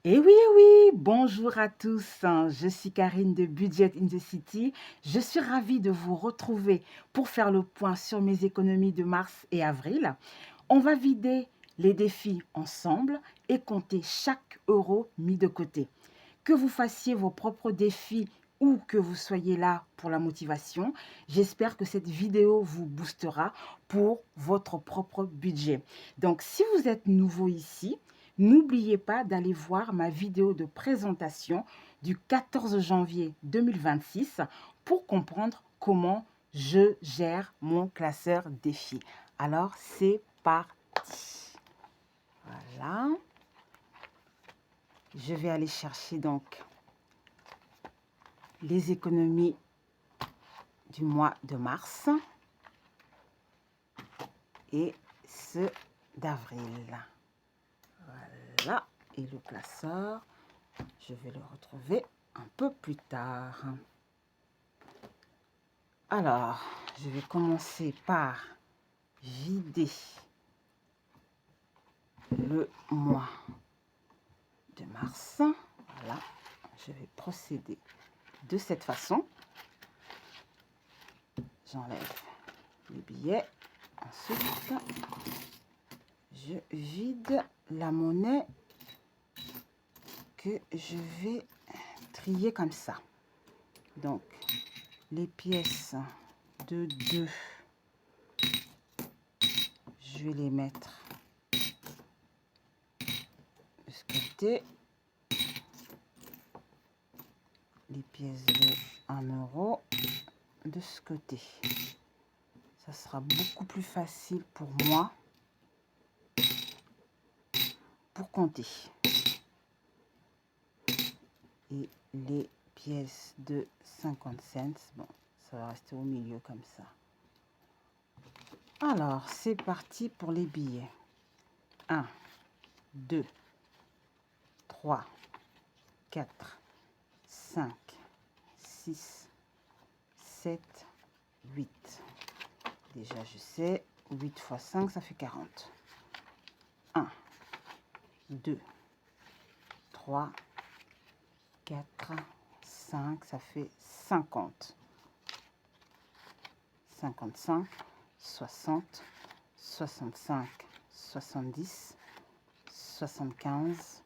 Eh oui, bonjour à tous. Je suis Karine de Budget in the City. Je suis ravie de vous retrouver pour faire le point sur mes économies de mars et avril. On va vider les défis ensemble et compter chaque euro mis de côté. Que vous fassiez vos propres défis ou que vous soyez là pour la motivation, j'espère que cette vidéo vous boostera pour votre propre budget. Donc, si vous êtes nouveau ici, n'oubliez pas d'aller voir ma vidéo de présentation du 14 janvier 2026 pour comprendre comment je gère mon classeur défi. Alors, c'est parti. Voilà. Je vais aller chercher donc les économies du mois de mars et ceux d'avril. Voilà. Et le classeur, je vais le retrouver un peu plus tard. Alors, je vais commencer par vider le mois de mars. Voilà. Je vais procéder de cette façon. J'enlève les billets. Ensuite, je vide la monnaie que je vais trier comme ça. Donc, les pièces de 2, je vais les mettre de ce côté. Les pièces de 1 euro de ce côté. Ça sera beaucoup plus facile pour moi pour compter. Et les pièces de 50 cents, bon, ça va rester au milieu comme ça. Alors, c'est parti pour les billets. 1, 2, 3, 4, 5, 6, 7, 8. Déjà, je sais, 8 fois 5, ça fait 40. 1, 2, 3, 4, 5, ça fait 50. 55, 60, 65, 70, 75,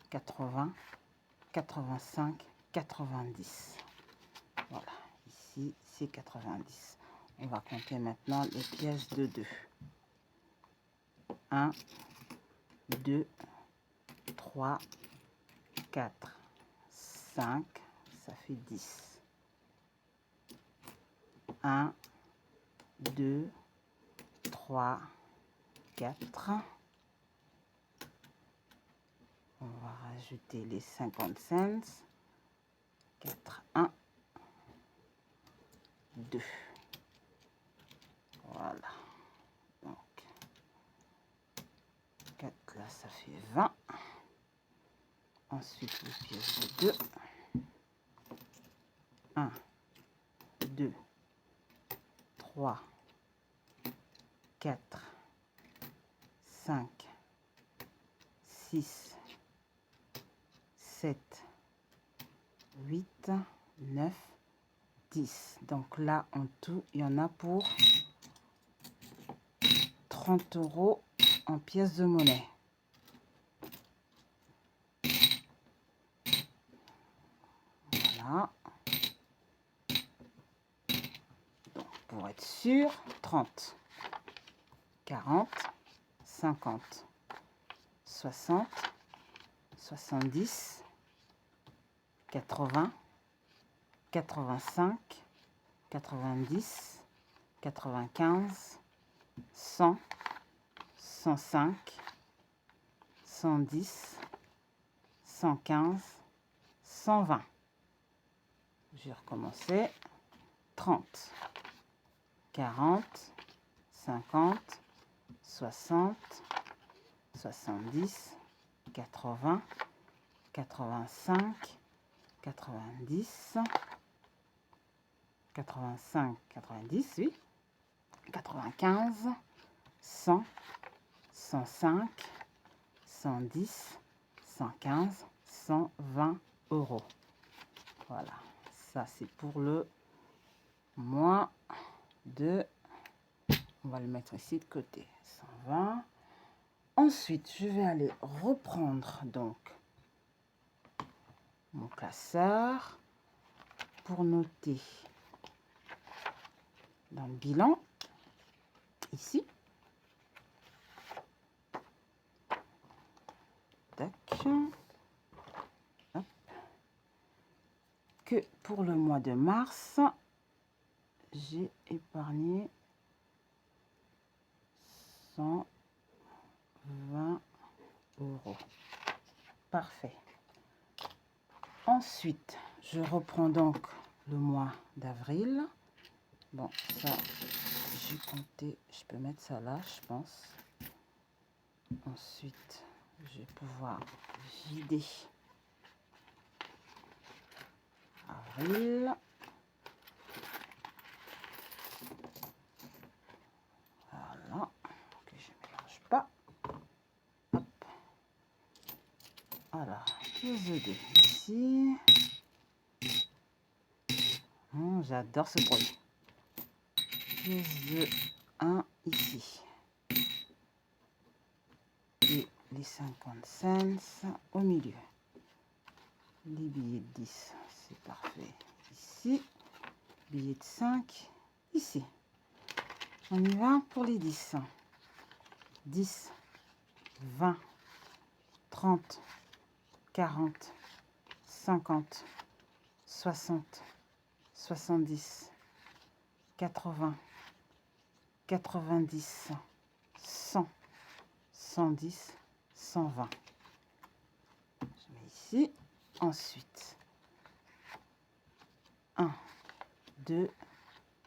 80, 85, 90. Voilà, ici c'est 90. On va compter maintenant les pièces de 2. 1, 2, 3, 4, 5, ça fait 10. 1, 2, 3, 4. On va rajouter les 50 cents. 4, 1, 2. Voilà. Donc, 4 là, ça fait 20. Ensuite, les pièces de 2. 1, 2, 3, 4, 5, 6, 7, 8, 9, 10. Donc là, en tout, il y en a pour 30 euros en pièces de monnaie. Voilà. Donc, pour être sûr, 30, 40, 50, 60, 70, 80, 85, 90, 95, 100, 105, 110, 115, 120. Je vais recommencer. 30, 40, 50, 60, 70, 80, 85, 90, 85, 90, oui, 95, 100, 105, 110, 115, 120 euros. Voilà, ça c'est pour le mois de... On va le mettre ici de côté, 120. Ensuite, je vais aller reprendre donc mon classeur pour noter dans le bilan, ici. Tac. Hop. Que pour le mois de mars, j'ai épargné 120 euros. Parfait. Ensuite, je reprends donc le mois d'avril. Bon, ça, j'ai compté. Je peux mettre ça là, je pense. Ensuite, je vais pouvoir vider avril. Voilà, que je ne mélange pas. Hop. Alors, pièce de 2 ici. J'adore ce bruit. Pièce de 1 ici. Et les 50 cents au milieu. Les billets de 10, c'est parfait. Ici. Billets de 5, ici. On y va pour les 10. 10, 20, 30, 40, 50, 60, 70, 80, 90, 100, 110, 120. Je mets ici. Ensuite, 1, 2,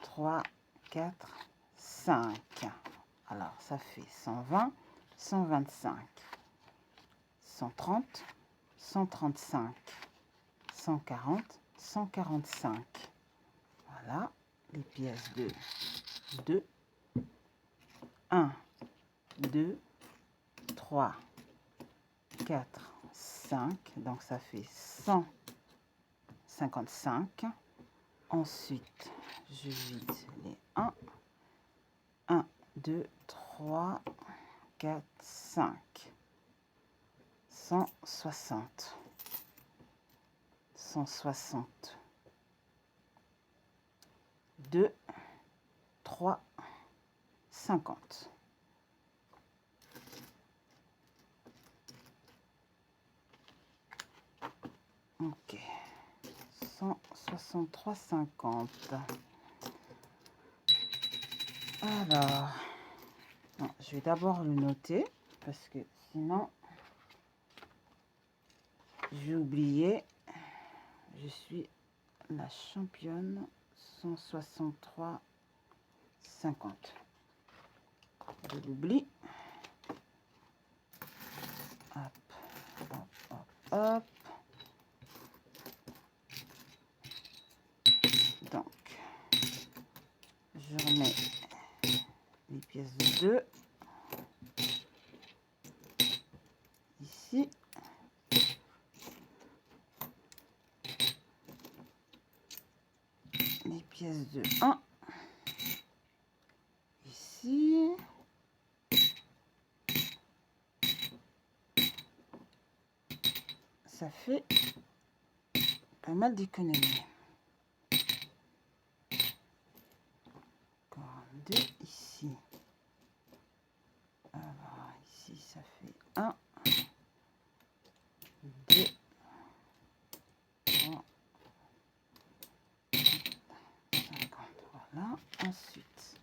3, 4, 5. Alors, ça fait 120, 125, 130, 135, 140, 145. Voilà, les pièces de 2. 1, 2, 3, 4, 5. Donc, ça fait 155. Ensuite, je vide les 1. 1, 2, 3, 4, 5. 160. 160. 2, 3, 50. Ok. 163,50. Alors, non, je vais d'abord le noter parce que sinon, j'ai oublié. Je suis la championne. 163,50. Je l'oublie. Hop, hop, hop, hop. Donc, je remets les pièces de 2 ici. Les pièces de 1 ici. Ça fait pas mal d'économies. 2 ici. Alors ici ça fait 1, 2, 3, 50. Voilà. Ensuite,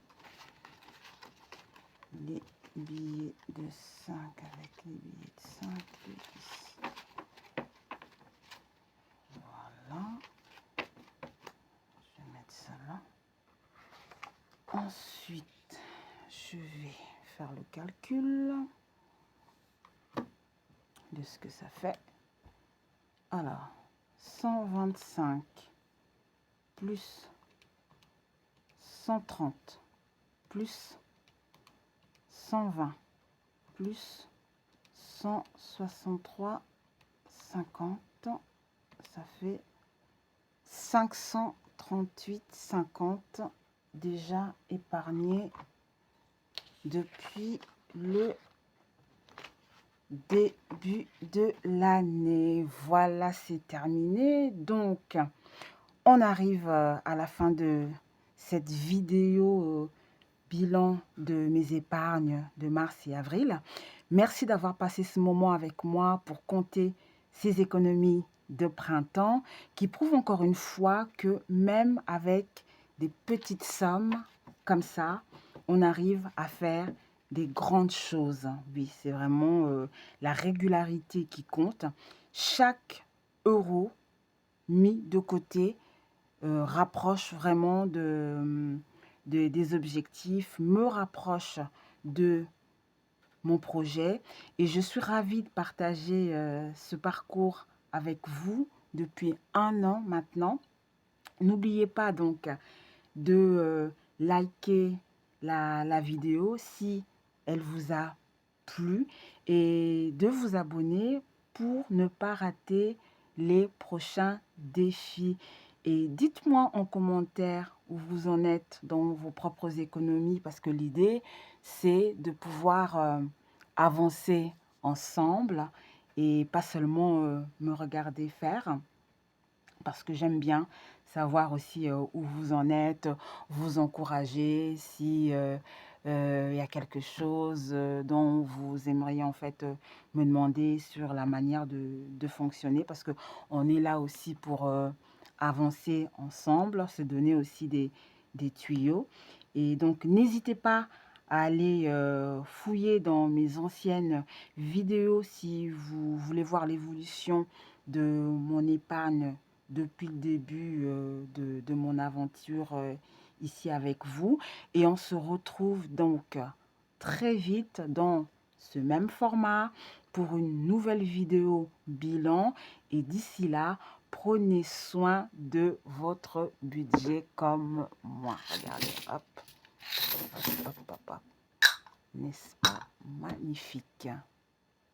les billets de 5 avec les billets de 5 ici. Voilà. Je vais mettre ça là. Ensuite, je vais faire le calcul de ce que ça fait. Alors, 125 plus 130 plus 120 plus 163,50 ça fait 538,50 déjà épargné depuis le début de l'année. Voilà, c'est terminé. Donc, on arrive à la fin de cette vidéo bilan de mes épargnes de mars et avril. Merci d'avoir passé ce moment avec moi pour compter ces économies de printemps qui prouvent encore une fois que même avec des petites sommes comme ça, on arrive à faire des grandes choses. Oui, c'est vraiment la régularité qui compte. Chaque euro mis de côté rapproche vraiment des objectifs, me rapproche de mon projet et je suis ravie de partager ce parcours avec vous depuis 1 an maintenant. N'oubliez pas donc de liker la vidéo si elle vous a plu et de vous abonner pour ne pas rater les prochains défis. Et dites-moi en commentaire où vous en êtes dans vos propres économies parce que l'idée, c'est de pouvoir avancer ensemble et pas seulement me regarder faire parce que j'aime bien savoir aussi où vous en êtes, vous encourager si il y a quelque chose dont vous aimeriez en fait me demander sur la manière de fonctionner parce que on est là aussi pour avancer ensemble, se donner aussi des tuyaux. Et donc n'hésitez pas à aller fouiller dans mes anciennes vidéos si vous voulez voir l'évolution de mon épargne depuis le début de mon aventure ici avec vous. Et on se retrouve donc très vite dans ce même format pour une nouvelle vidéo bilan. Et d'ici là, prenez soin de votre budget comme moi. Regardez, hop, hop, hop, hop, hop. N'est-ce pas magnifique?